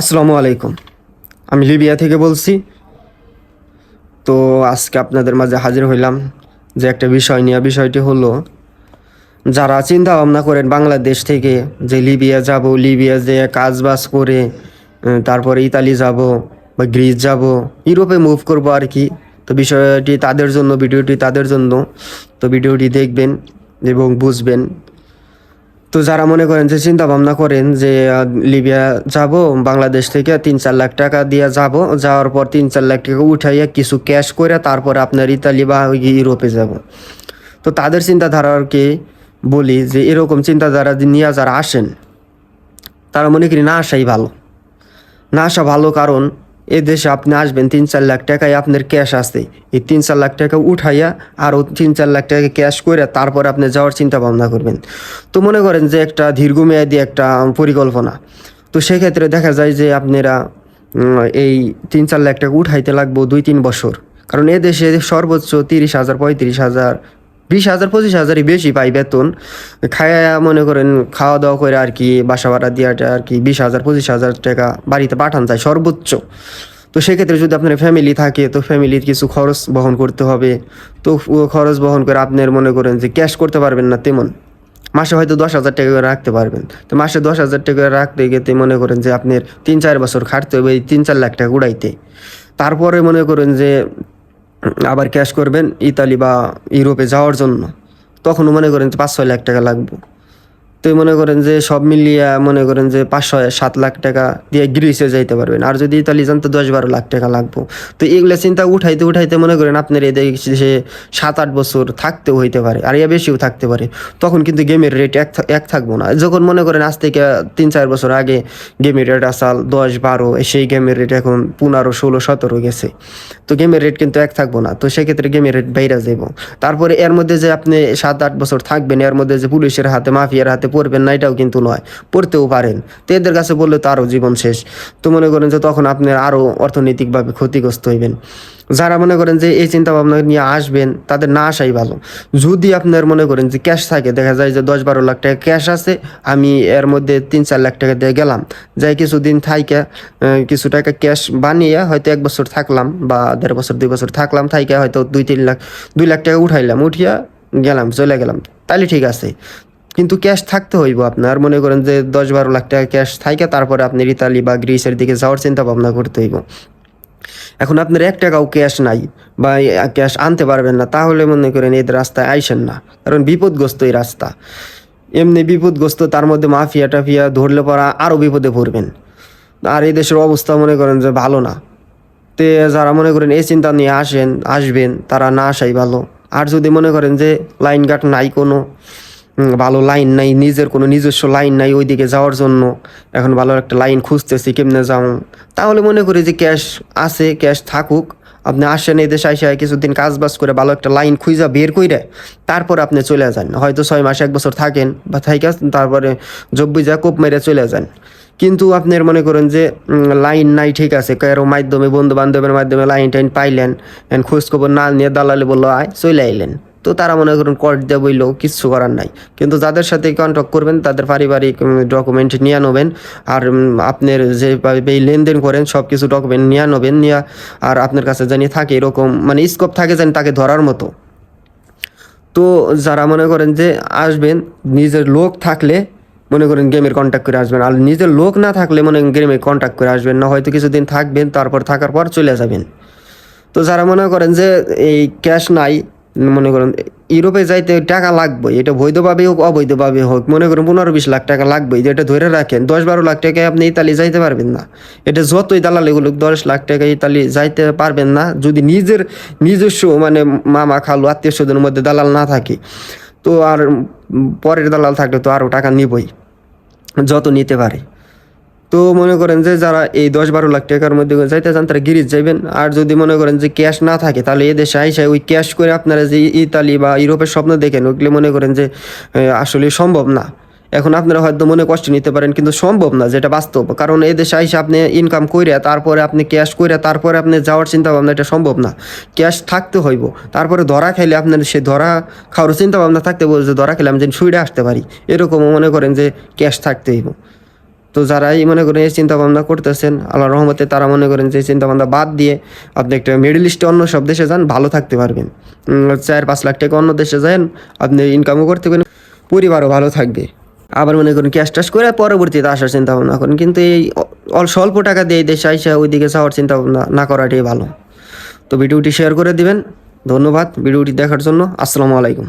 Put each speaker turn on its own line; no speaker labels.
আসসালামু আলাইকুম। আমি লিবিয়া থেকে বলছি। তো আজকে আপনাদের মাঝে হাজির হইলাম যে একটা বিষয় নিয়ে। বিষয়টি হলো, যারা চিন্তা ভাবনা করেন বাংলাদেশ থেকে যে লিবিয়া যাব, লিবিয়া যে কাজ বাজ করে তারপরে ইতালি যাব বা গ্রিস যাব, ইউরোপে মুভ করব আর কি। তো বিষয়টি তাদের জন্য, ভিডিওটি তাদের জন্য। তো ভিডিওটি দেখবেন এবং বুঝবেন। তো যারা মনে করেন যে চিন্তা ভাবনা করেন যে লিবিয়া যাব, বাংলাদেশ থেকে 3-4 লাখ টাকা দিয়ে যাব, যাওয়ার পর 3-4 লাখ টাকা উঠাইয়া কিছু ক্যাশ করে তারপর আপনার ইতালি বা ইউরোপে যাব, তো তাদের চিন্তাধারাকে বলি যে এরকম চিন্তাধারা নিয়ে যারা আসেন তারা মনে করি না আসাই ভালো। না আসা ভালো, কারণ এ দেশে আপনি আসবেন 3-4 লাখ টাকায় আপনার ক্যাশ আছে, এই 3-4 লাখ টাকা উঠাইয়া আরও 3-4 লাখ টাকা ক্যাশ করে তারপর আপনি যাওয়ার চিন্তা ভাবনা করবেন। তো মনে করেন যে একটা দীর্ঘমেয়াদী একটা পরিকল্পনা। তো সেক্ষেত্রে দেখা যায় যে আপনারা এই 3-4 লাখ টাকা উঠাইতে লাগবো 2-3 বছর। কারণ এ দেশে সর্বোচ্চ 30,000, 35,000, 20,000, 25,000-ই বেশি পাই বেতন। খায়া মনে করেন খাওয়া দাওয়া করে আর কি, বাসা ভাড়া দিয়াটা আর কি 20,000, 25,000 টাকা বাড়িতে পাঠান যায় সর্বোচ্চ। তো সেক্ষেত্রে যদি আপনার ফ্যামিলি থাকে তো ফ্যামিলির কিছু খরচ বহন করতে হবে। তো খরচ বহন করে আপনার মনে করেন যে ক্যাশ করতে পারবেন না তেমন। মাসে হয়তো 10,000 টাকা করে রাখতে পারবেন। তো মাসে 10,000 টাকা রাখতে গেতে মনে করেন যে আপনার 3-4 বছর খাটতে হবে এই 3-4 লাখ টাকা উড়াইতে। তারপরে মনে করেন যে আবার ক্যাশ করবেন ইতালি বা ইউরোপে যাওয়ার জন্য, তখনও মনে করেন যে 5-6 লাখ টাকা লাগবে। তো মনে করেন যে সব মিলিয়ে মনে করেন যে 5-7 লাখ টাকা দিয়ে গ্রিসে যাইতে পারবেন। আর যদি ইতালি যান তো 10-12 লাখ টাকা লাগবে। তো এগুলো চিন্তা উঠাইতে উঠাইতে মনে করেন আপনার এই দেশে 7-8 বছর থাকতেও হইতে পারে, আর এর বেশিও থাকতে পারে। তখন কিন্তু গেমের রেট এক থাকবো না। যখন মনে করেন আজ থেকে 3-4 বছর আগে গেমের রেট আসাল 10-12, সেই গেমের রেট এখন 15-16-17 গেছে। তো গেমের রেট কিন্তু এক থাকবো না। তো সেক্ষেত্রে গেমের রেট বাইরে যাব। তারপরে এর মধ্যে যে আপনি 7-8 বছর থাকবেন, এর মধ্যে যে পুলিশের হাতে, মাফিয়ার হাতে পড়বেন না এটাও কিন্তু নয়, পড়তেও পারেন। তো এদের কাছে বললে তো আরও জীবন শেষ। তো মনে করেন যে তখন আপনি আরও অর্থনৈতিকভাবে ক্ষতিগ্রস্ত হইবেন। যারা মনে করেন যে এই চিন্তা ভাবনা নিয়ে আসবেন তাদের না আসাই ভালো। যদি আপনার মনে করেন যে ক্যাশ থাকে, দেখা যায় যে 10-12 লাখ টাকা ক্যাশ আছে, আমি এর মধ্যে 3-4 লাখ টাকা দিয়ে গেলাম, যাই কিছুদিন থাইকা কিছু টাকা ক্যাশ বানিয়ে হয়তো 1 বছর থাকলাম বা 1.5 বছর 2 বছর থাকলাম, থাইকা হয়তো 2-3 লাখ 2 লাখ টাকা উঠাইলাম, উঠিয়া গেলাম, চলে গেলাম, তাহলে ঠিক আছে। কিন্তু ক্যাশ থাকতে হইব আপনার। মনে করেন যে 10-12 লাখ টাকা ক্যাশ থাইকা তারপরে আপনি ইতালি বা গ্রিসের দিকে যাওয়ার চিন্তা ভাবনা করতে হইব। এখন আপনার 1 টাকাও ক্যাশ নাই বা ক্যাশ আনতে পারবেন না, তাহলে মনে করেন এই রাস্তায় আইসেন না, কারণ বিপদগ্রস্ত এই রাস্তা। এমনি বিপদগ্রস্ত, তার মধ্যে মাফিয়া টাফিয়া ধরলে পড়া আরও বিপদে পড়বেন। আর এই দেশের অবস্থা মনে করেন যে ভালো না। তে যারা মনে করেন এই চিন্তা নিয়ে আসবেন তারা না আসাই ভালো। আর যদি মনে করেন যে লাইন ঘাট নাই, কোনো ভালো লাইন নাই, নিজের কোনো নিজস্ব লাইন নাই ওইদিকে যাওয়ার জন্য, এখন ভালো একটা লাইন খুঁজতেছি কেমনে যাও, তাহলে মনে করি যে ক্যাশ আছে, ক্যাশ থাকুক, আপনি আসেন এই দেশে আইসা কিছুদিন কাজ বাজ করে ভালো একটা লাইন খুঁজা বের কইরে তারপর আপনি চলে যান। হয়তো 6 মাস 1 বছর থাকেন বা থাইকা তারপরে জব্বি যা কোপ মেরে চলে যান। কিন্তু আপনার মনে করেন যে লাইন নাই, ঠিক আছে, কারো মাধ্যমে, বন্ধু বান্ধবের মাধ্যমে লাইন টাইন পাইলেন, খোঁজ খবর না নিয়ে দালালে বললো আয়, চলে আইলেন, তো তারা মনে করেন কোর্ট দিয়ে বইলেও কিচ্ছু করার নাই। কিন্তু যাদের সাথে কন্ট্যাক্ট করবেন তাদের পারিবারিক ডকুমেন্ট নিয়ে নেবেন। আর আপনার যেভাবে লেনদেন করেন সব কিছু ডকুমেন্ট নিয়ে নেবেন, নিয়ে আর আপনার কাছে জানি থাকে এরকম মানে স্কোপ থাকে জানি তাকে ধরার মতো। তো যারা মনে করেন যে আসবেন, নিজের লোক থাকলে মনে করেন গেমের কন্ট্যাক্ট করে আসবেন, আর নিজের লোক না থাকলে মনে করেন গেমের কন্ট্যাক্ট করে আসবেন না, হয়তো কিছুদিন থাকবেন, তারপর থাকার পর চলে যাবেন। তো যারা মনে করেন যে এই ক্যাশ নাই, মনে করেন ইউরোপে যাইতে টাকা লাগবে, এটা বৈধভাবে হোক অবৈধভাবে হোক, মনে করেন 15-20 লাখ টাকা লাগবে, যেটা ধরে রাখেন 10-12 লাখ টাকায় আপনি ইতালি যাইতে পারবেন না। এটা যতই দালাল এগুলো 10 লাখ টাকা ইতালি যাইতে পারবেন না, যদি নিজস্ব মানে মামা খালু আত্মীয় স্বজনের মধ্যে দালাল না থাকে। তো আর পরের দালাল থাকলে তো আরও টাকা নিবই, যত নিতে পারে। তো মনে করেন যে যারা এই 10-12 লাখ টাকার মধ্যে যাইতে চান তারা গিরিজ যাইবেন। আর যদি মনে করেন যে ক্যাশ না থাকে তাহলে এই দেশে আইসা ওই ক্যাশ করে আপনারা যে ইতালি বা ইউরোপের স্বপ্ন দেখেন ওইগুলো মনে করেন যে আসলে সম্ভব না। এখন আপনারা হয়তো মনে কষ্ট নিতে পারেন, কিন্তু সম্ভব না, যেটা বাস্তব। কারণ এই দেশে আইসা আপনি ইনকাম করে তারপরে আপনি ক্যাশ করে তারপরে আপনি যাওয়ার চিন্তা ভাবনা, এটা সম্ভব না। ক্যাশ থাকতে হইব, তারপরে ধরা খাইলে আপনার সে ধরা খাওয়ার চিন্তা ভাবনা থাকতে বলছে ধরা খেলে আমি যেন শুইরে আসতে পারি, এরকমও মনে করেন যে ক্যাশ থাকতে হইব। তো যারাই মনে করেন এই চিন্তা ভাবনা করতেছেন, আল্লাহর রহমতে তারা মনে করেন যে চিন্তা ভাবনা বাদ দিয়ে আপনি একটা মিডল ইস্টে অন্য সব দেশে যান, ভালো থাকতে পারবেন। 4-5 লাখ টাকা অন্য দেশে যান, আপনি ইনকামও করতে পারেন, পরিবারও ভালো থাকবে। আবার মনে করেন ক্যাশ টাশ করে পরবর্তীতে আসার চিন্তা ভাবনা করেন, কিন্তু এই স্বল্প টাকা দিয়ে এই দেশে আইসা ওইদিকে যাওয়ার চিন্তা ভাবনা না করাটাই ভালো। তো ভিডিওটি শেয়ার করে দিবেন। ধন্যবাদ ভিডিওটি দেখার জন্য। আসসালামু আলাইকুম।